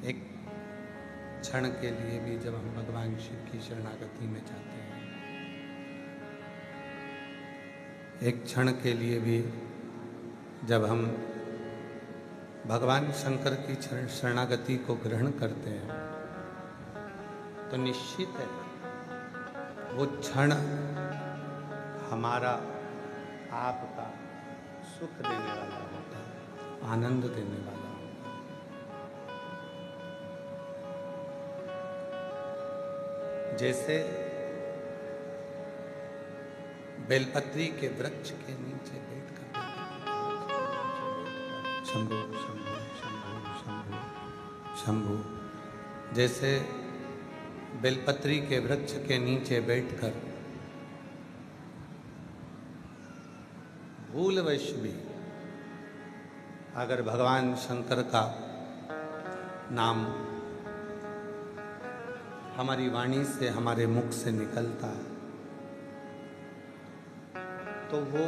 एक क्षण के लिए भी जब हम भगवान शिव की शरणागति में जाते हैं, एक क्षण के लिए भी जब हम भगवान शंकर की शरणागति को ग्रहण करते हैं, तो निश्चित है वो क्षण हमारा आपका सुख देने वाला होता है, आनंद देने वाला होता है। जैसे बेलपत्री के वृक्ष के नीचे बैठकर शंभु शंभु शंभु शंभु शंभु, जैसे बेलपत्री के वृक्ष के नीचे बैठकर भूलवश भी अगर भगवान शंकर का नाम हमारी वाणी से, हमारे मुख से निकलता है, तो वो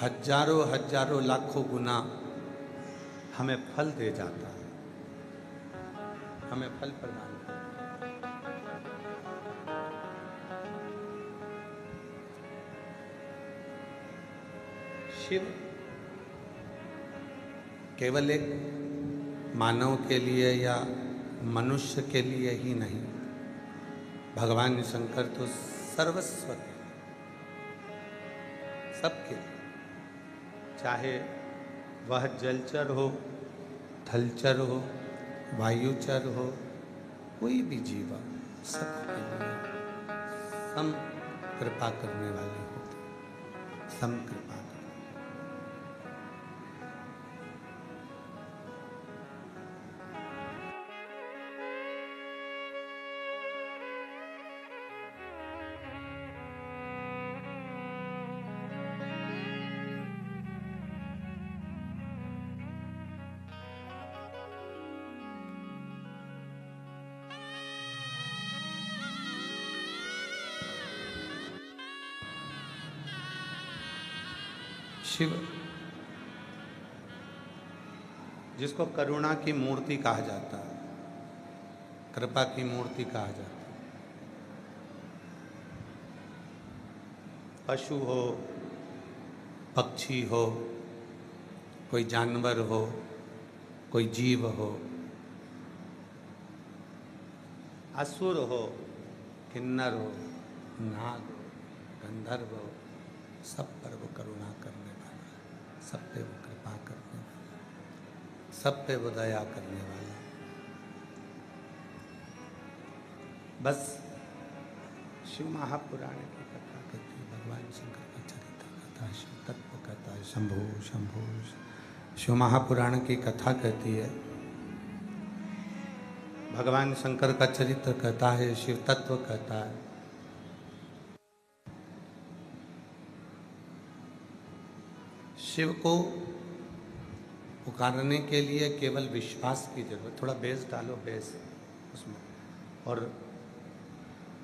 हजारों हजारों लाखों गुना हमें फल दे जाता है, हमें फल प्रदान करता है। शिव केवल एक मानव के लिए या मनुष्य के लिए ही नहीं, भगवान शंकर तो सर्वस्व के, सबके, चाहे वह जलचर हो, थलचर हो, वायुचर हो, कोई भी जीव, सबके लिए सम कृपा करने वाले होते, सम कृपा करने। शिव, जिसको करुणा की मूर्ति कहा जाता है, कृपा की मूर्ति कहा जाता है, पशु हो, पक्षी हो, कोई जानवर हो, कोई जीव हो, असुर हो, किन्नर हो, नाग हो, गंधर्व हो, सब पर वो करुणा करने वाला है, सब पे वो कृपा करने वाला है, सब पे वो दया करने वाला है। बस शिव महापुराण की कथा कहती है, भगवान शंकर का चरित्र कथा, शिव तत्व कथा है, शंभु शंभु। शिव महापुराण की कथा कहती है, भगवान शंकर का चरित्र कहता है, शिव तत्व कहता है। शिव को पुकारने के लिए केवल विश्वास की जरूरत। थोड़ा बेस डालो, बेस उसमें, और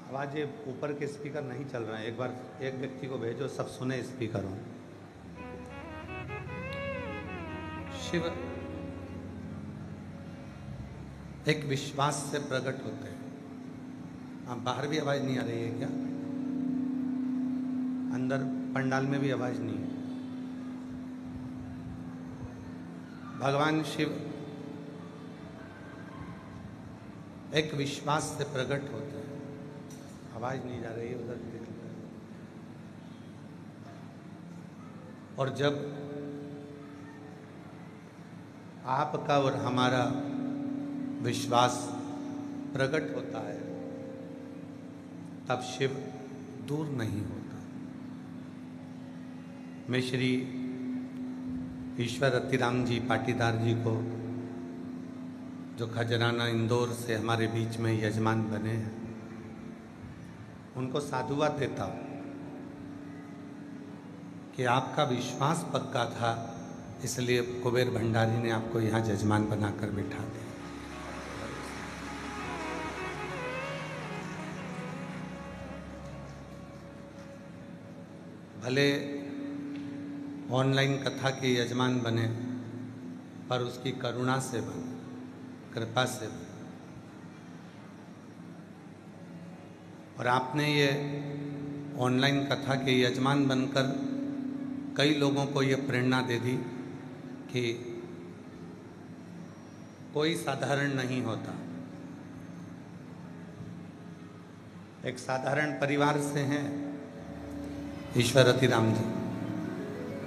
आवाज़ ये ऊपर के स्पीकर नहीं चल रहा है, एक बार एक व्यक्ति को भेजो, सब सुने स्पीकर हो। शिव एक विश्वास से प्रकट होते हैं। आप बाहर भी आवाज़ नहीं आ रही है क्या? अंदर पंडाल में भी आवाज़ नहीं है। भगवान शिव एक विश्वास से प्रकट होते हैं। आवाज नहीं जा रही है, उधर भी देख लो। और जब आपका और हमारा विश्वास प्रकट होता है, तब शिव दूर नहीं होता। मैं श्री ईश्वर रतिराम जी पाटीदार जी को, जो खजराना इंदौर से हमारे बीच में यजमान बने हैं, उनको साधुवाद देता हूँ कि आपका विश्वास पक्का था, इसलिए कुबेर भंडारी ने आपको यहाँ यजमान बनाकर बिठा दिया। भले ऑनलाइन कथा के यजमान बने, पर उसकी करुणा से बना, कृपा से बना। और आपने ये ऑनलाइन कथा के यजमान बनकर कई लोगों को ये प्रेरणा दे दी कि कोई साधारण नहीं होता। एक साधारण परिवार से हैं ईश्वर अतिराम जी।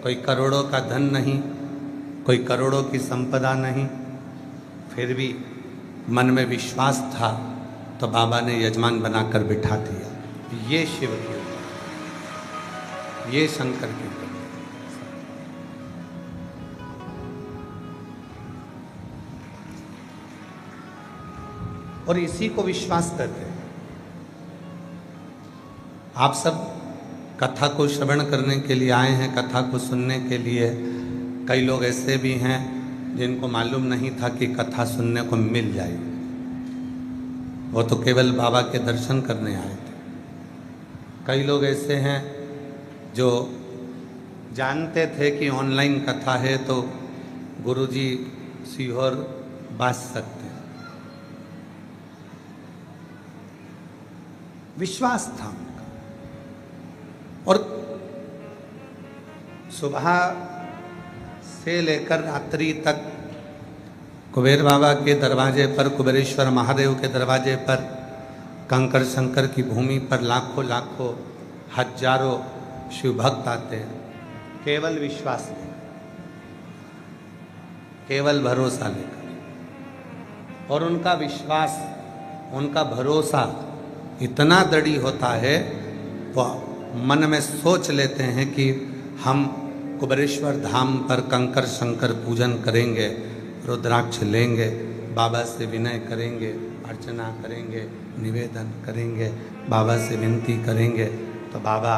कोई करोड़ों का धन नहीं, कोई करोड़ों की संपदा नहीं, फिर भी मन में विश्वास था तो बाबा ने यजमान बनाकर बिठा दिया। ये शिव की कृपा, ये शंकर की कृपा। और इसी को विश्वास करते हैं। आप सब कथा को श्रवण करने के लिए आए हैं, कथा को सुनने के लिए। कई लोग ऐसे भी हैं जिनको मालूम नहीं था कि कथा सुनने को मिल जाएगी, वो तो केवल बाबा के दर्शन करने आए थे। कई लोग ऐसे हैं जो जानते थे कि ऑनलाइन कथा है तो गुरुजी सीहोर बाज सकते हैं, विश्वास था उनका। और सुबह से लेकर रात्रि तक कुबेर बाबा के दरवाजे पर, कुबेरेश्वर महादेव के दरवाजे पर, कंकर शंकर की भूमि पर लाखों लाखों हजारों शिव भक्त आते हैं, केवल विश्वास लेकर, केवल भरोसा लेकर। और उनका विश्वास, उनका भरोसा इतना दृढ़ होता है, वो मन में सोच लेते हैं कि हम कुबेरेश्वर धाम पर कंकर शंकर पूजन करेंगे, रुद्राक्ष लेंगे, बाबा से विनय करेंगे, अर्चना करेंगे, निवेदन करेंगे, बाबा से विनती करेंगे, तो बाबा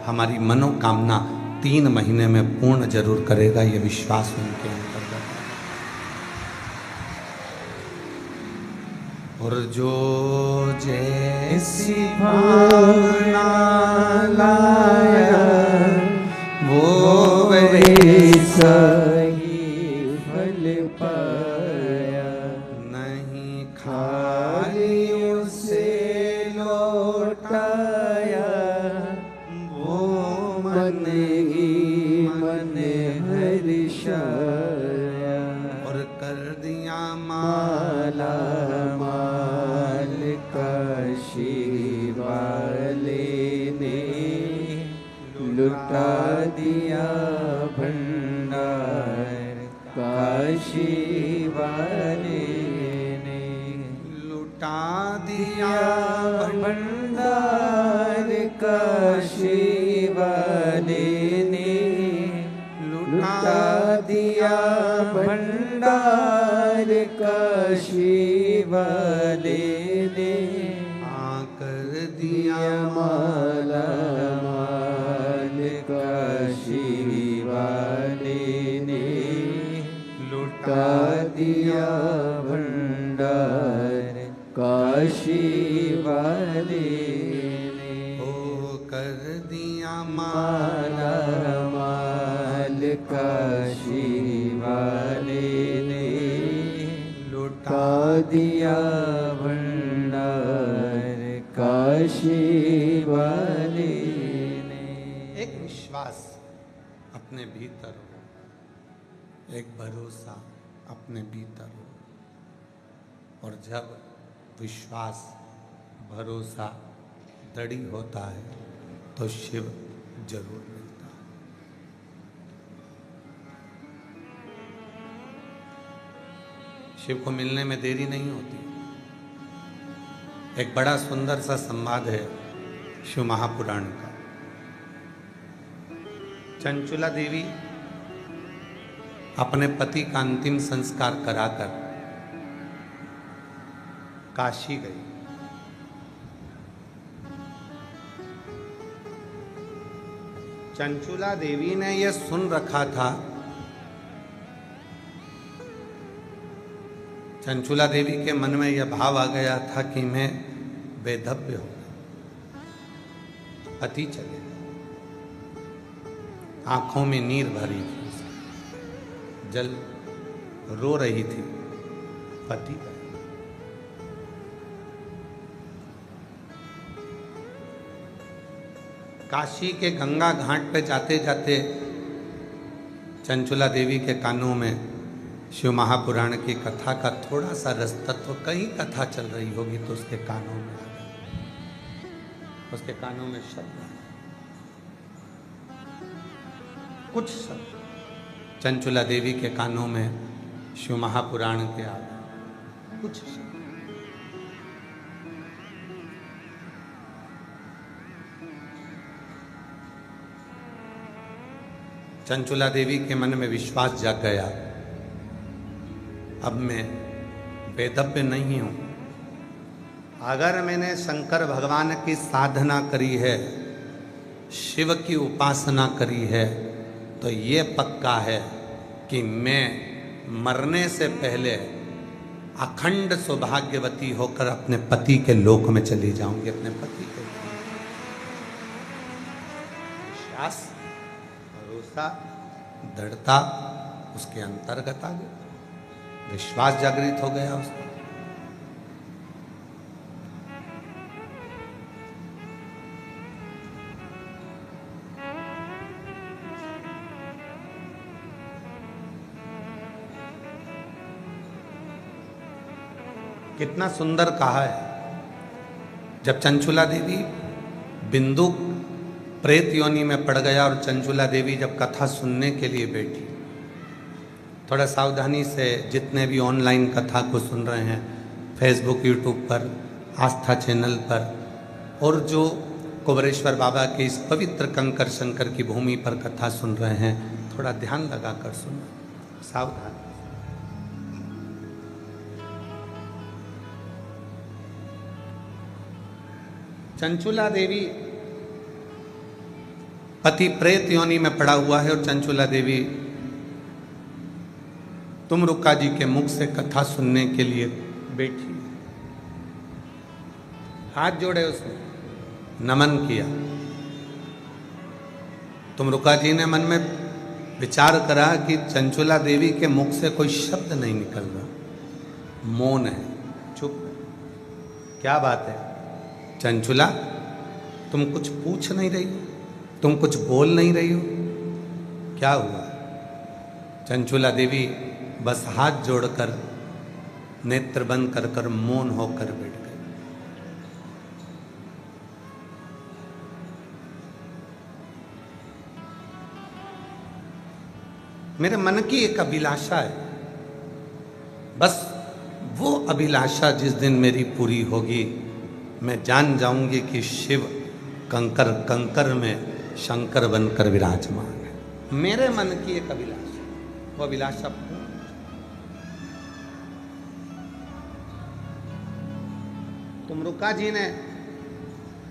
हमारी मनोकामना 3 महीने में पूर्ण जरूर करेगा। ये विश्वास उनके अंतर्गत है। और जो जैसी भावना लाया वो वैसा ही फल पाया, नहीं खाली उसे लौटाया, वो मन ही मन हर्षाया। और कर दिया माला काशी वाले ने, लुटा दिया भंडार काशी वाले ने, लुटा दिया भंडार काशी वाले ने, लुटा दिया भंडार काशी वाले ने, आकर दिया माला माल काशी वाले ने, लुटा दिया भंडार काशी वाले ने। ओ कर दिया माला माल काशी वाले ने, लुटा दिया भंडार काशी वाले ने। एक विश्वास अपने भीतर हो, एक भरोसा अपने भीतर हो। और जब विश्वास भरोसा दृढ़ होता है तो शिव जरूर मिलता है। शिव को मिलने में देरी नहीं होती। एक बड़ा सुंदर सा संवाद है शिव महापुराण का। चंचुला देवी अपने पति का अंतिम संस्कार कराकर काशी गई। चंचुला देवी ने यह सुन रखा था, चंचुला देवी के मन में यह भाव आ गया था कि मैं बेधव्य हो गया, पति चले गए। आंखों में नीर भरी थी, जल रो रही थी, पति गया। काशी के गंगा घाट पे जाते जाते चंचुला देवी के कानों में शिव महापुराण की कथा का थोड़ा सा रस तत्व, कहीं कथा चल रही होगी तो उसके कानों में आ गया, उसके कानों में शब्द आया, कुछ शब्द चंचुला देवी के कानों में शिव महापुराण के आ गए, कुछ शब्द। चंचुला देवी के मन में विश्वास जाग गया, अब मैं वेदव्य नहीं हूं। अगर मैंने शंकर भगवान की साधना करी है, शिव की उपासना करी है, तो ये पक्का है कि मैं मरने से पहले अखंड सौभाग्यवती होकर अपने पति के लोक में चली जाऊंगी, अपने पति के विश्वास, भरोसा, दृढ़ता उसके अंतर्गत आ गई, विश्वास जागृत हो गया उसका। कितना सुंदर कहा है, जब चंचुला देवी बिंदु प्रेत योनि में पड़ गया और चंचुला देवी जब कथा सुनने के लिए बैठी, थोड़ा सावधानी से जितने भी ऑनलाइन कथा को सुन रहे हैं, फेसबुक, यूट्यूब पर, आस्था चैनल पर, और जो कुबरेश्वर बाबा के इस पवित्र कंकर शंकर की भूमि पर कथा सुन रहे हैं, थोड़ा ध्यान लगाकर सुनो, सावधान। चंचुला देवी पति प्रेत योनि में पड़ा हुआ है और चंचुला देवी तुमरुका जी के मुख से कथा सुनने के लिए बैठी, हाथ जोड़े उसने, नमन किया। तुमरुका जी ने मन में विचार करा कि चंचुला देवी के मुख से कोई शब्द नहीं निकल रहा, मौन है, चुप, क्या बात है चंचुला, तुम कुछ पूछ नहीं रही हो, तुम कुछ बोल नहीं रही हो, क्या हुआ? चंचुला देवी बस हाथ जोड़कर नेत्र बंद कर कर मौन होकर बैठ गई। मेरे मन की एक अभिलाषा है, बस वो अभिलाषा जिस दिन मेरी पूरी होगी, मैं जान जाऊंगी कि शिव कंकर कंकर में शंकर बनकर विराजमान है। मेरे मन की एक अभिलाषा, वो अभिलाषा तुमरुका जी ने,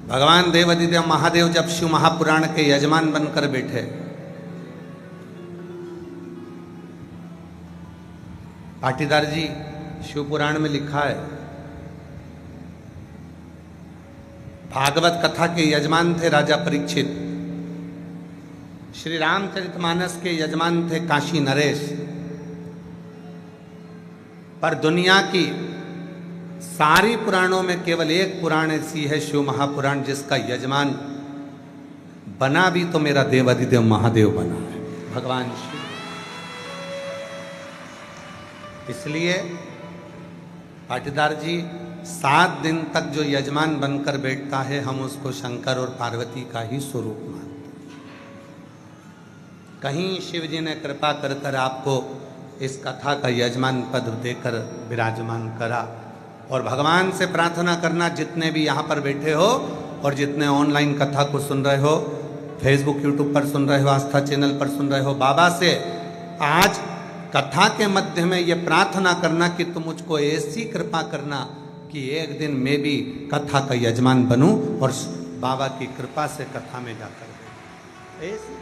भगवान देवाधिदेव महादेव जब शिव महापुराण के यजमान बनकर बैठे, पाटीदार जी शिव पुराण में लिखा है, भागवत कथा के यजमान थे राजा परीक्षित, श्री रामचरितमानस के यजमान थे काशी नरेश, पर दुनिया की सारी पुराणों में केवल एक पुराण ऐसी है, शिव महापुराण, जिसका यजमान बना भी तो मेरा देवाधिदेव महादेव बना है, भगवान शिव। इसलिए पाटीदार जी 7 दिन तक जो यजमान बनकर बैठता है, हम उसको शंकर और पार्वती का ही स्वरूप मानते हैं। कहीं शिव जी ने कृपा कर कर आपको इस कथा का यजमान पद देकर विराजमान करा, और भगवान से प्रार्थना करना, जितने भी यहाँ पर बैठे हो और जितने ऑनलाइन कथा को सुन रहे हो, फेसबुक यूट्यूब पर सुन रहे हो, आस्था चैनल पर सुन रहे हो, बाबा से आज कथा के मध्य में ये प्रार्थना करना कि तुम मुझको ऐसी कृपा करना कि एक दिन मैं भी कथा का यजमान बनूं और बाबा की कृपा से कथा में जाकर बैठूं। ऐसी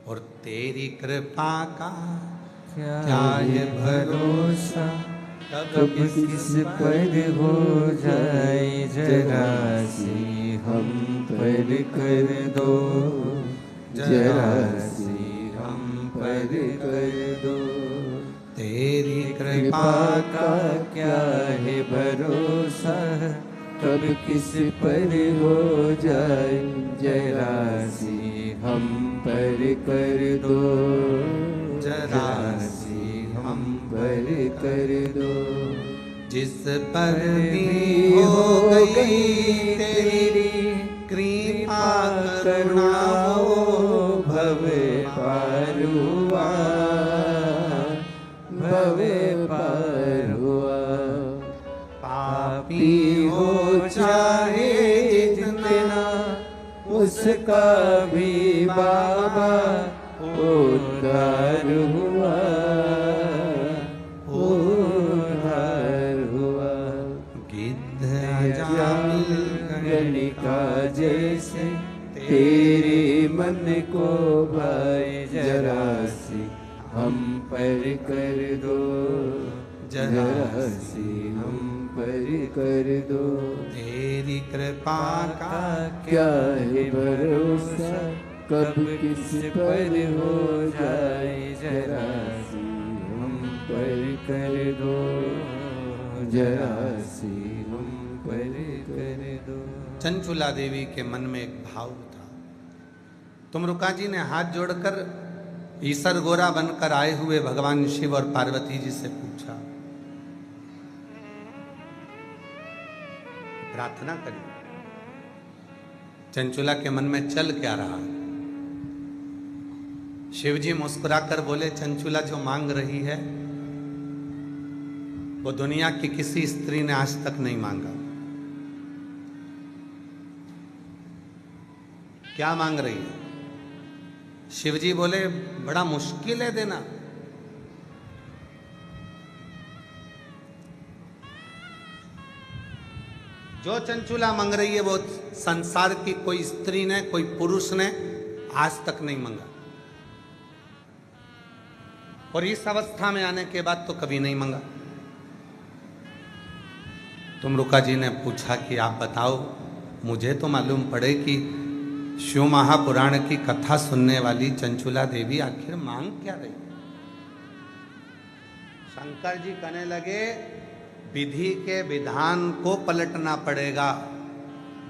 और तेरी कृपा का क्या ये भरोसा कब किस पर हो जाए जरा सी हम पर कर दो, जरा सी हम पर कर दो। तेरी कृपा का क्या है भरोसा, कब किस पर हो जाए जरा सी हम पर कर दो, जरा सी हम पर कर दो। जिस पर भी हो गई तेरी कृपा करुणा हो भवे पार हुआ, भवे पार हुआ। पापी हो चाहे जितना उसका भी बाबा उद्धार हुआ, उद्धार हुआ। गिद्ध जामिल गणिका जैसे तेरे मन को भाई जरा सी हम पर कर दो, जरा सी हम पर कर दो। तेरी कृपा का क्या है भरोसा, कब किस पर हो जाए जरा सी हम पर कर दो, जरा सी हम पर कर दो। चंचुला देवी के मन में एक भाव था। तुमरुका जी ने हाथ जोड़कर ईसर गोरा बनकर आए हुए भगवान शिव और पार्वती जी से पूछा, प्रार्थना करी। चंचुला के मन में चल क्या रहा? शिव जी मुस्कुराकर बोले, चंचुला जो मांग रही है वो दुनिया की किसी स्त्री ने आज तक नहीं मांगा। क्या मांग रही है? शिव जी बोले, बड़ा मुश्किल है देना। जो चंचुला मांग रही है वो संसार की कोई स्त्री ने, कोई पुरुष ने आज तक नहीं मांगा, और इस अवस्था में आने के बाद तो कभी नहीं मांगा। तुमरुका जी ने पूछा कि आप बताओ, मुझे तो मालूम पड़े कि शिव महापुराण की कथा सुनने वाली चंचुला देवी आखिर मांग क्या रही? शंकर जी कहने लगे, विधि के विधान को पलटना पड़ेगा,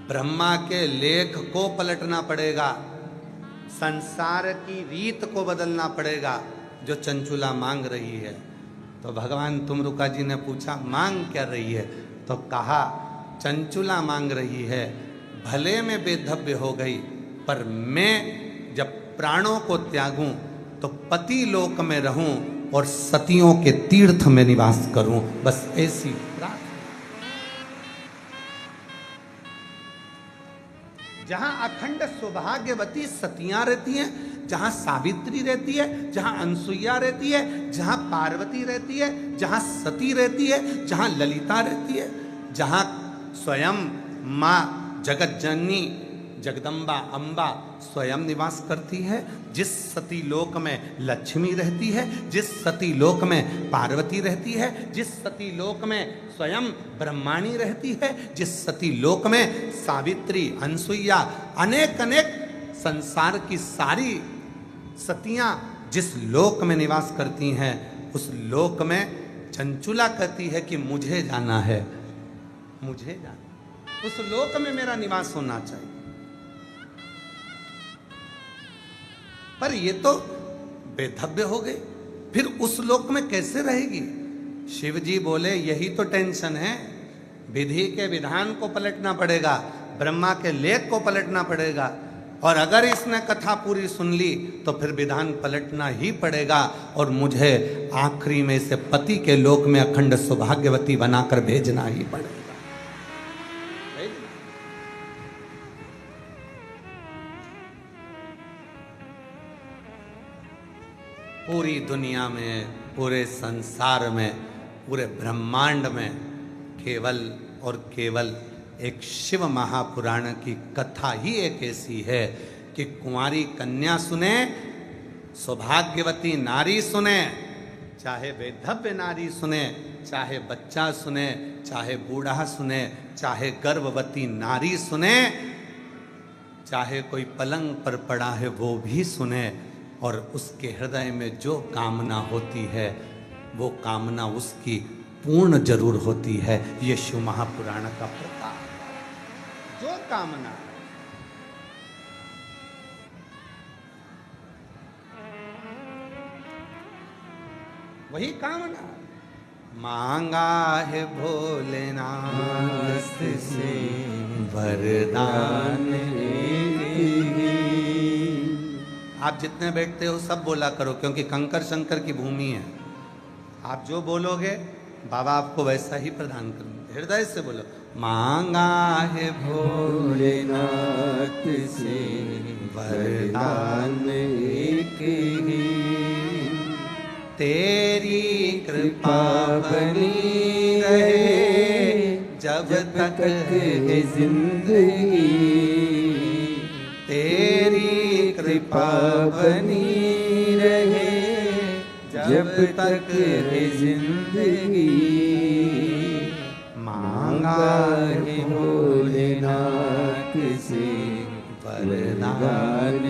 ब्रह्मा के लेख को पलटना पड़ेगा, संसार की रीत को बदलना पड़ेगा जो चंचुला मांग रही है। तो भगवान तुमरुका जी ने पूछा, मांग क्या रही है? तो कहा, चंचुला मांग रही है, भले में बेधव्य हो गई, पर मैं जब प्राणों को त्यागूं तो पति लोक में रहूं और सतियों के तीर्थ में निवास करूं, बस ऐसी प्रार्थना। जहां अखंड सौभाग्यवती सतियां रहती हैं, जहां सावित्री रहती है, जहां अनसुईया रहती है, जहां पार्वती रहती है, जहां सती रहती है, जहां ललिता रहती है, जहां स्वयं मां जगत जननी जगदम्बा अम्बा स्वयं निवास करती है, जिस सती लोक में लक्ष्मी रहती है, जिस सती लोक में पार्वती रहती है, जिस सती लोक में स्वयं ब्रह्माणी रहती है, जिस सती लोक में सावित्री अनसुईया अनेक अनेक संसार की सारी सतियां जिस लोक में निवास करती हैं, उस लोक में चंचुला कहती है कि मुझे जाना है, मुझे जाना, उस लोक में मेरा निवास होना चाहिए। पर ये तो बेधव्य हो गई, फिर उस लोक में कैसे रहेगी? शिव जी बोले, यही तो टेंशन है, विधि के विधान को पलटना पड़ेगा, ब्रह्मा के लेख को पलटना पड़ेगा, और अगर इसने कथा पूरी सुन ली तो फिर विधान पलटना ही पड़ेगा, और मुझे आखिरी में से पति के लोक में अखंड सौभाग्यवती बनाकर भेजना ही पड़ेगा। पूरी दुनिया में, पूरे संसार में, पूरे ब्रह्मांड में केवल और केवल एक शिव महापुराण की कथा ही एक ऐसी है कि कुंवारी कन्या सुने, सौभाग्यवती नारी सुने, चाहे वैधव्य नारी सुने, चाहे बच्चा सुने, चाहे बूढ़ा सुने, चाहे गर्भवती नारी सुने, चाहे कोई पलंग पर पड़ा है वो भी सुने, और उसके हृदय में जो कामना होती है वो कामना उसकी पूर्ण जरूर होती है। ये शिव महापुराण का प्रताप है। जो कामना वही कामना मांगा है भोलेनाथ से वरदान। आप जितने बैठते हो सब बोला करो, क्योंकि कंकर शंकर की भूमि है। आप जो बोलोगे बाबा आपको वैसा ही प्रदान करेंगे। हृदय से बोलो, मांगा है भोलेनाथ से वरदान एक ही, तेरी कृपा बनी रहे जब तक है जिंदगी, तेरी कृपा बनी रहे जब तक है जिंदगी, मांगा है भोलेनाथ से वरदान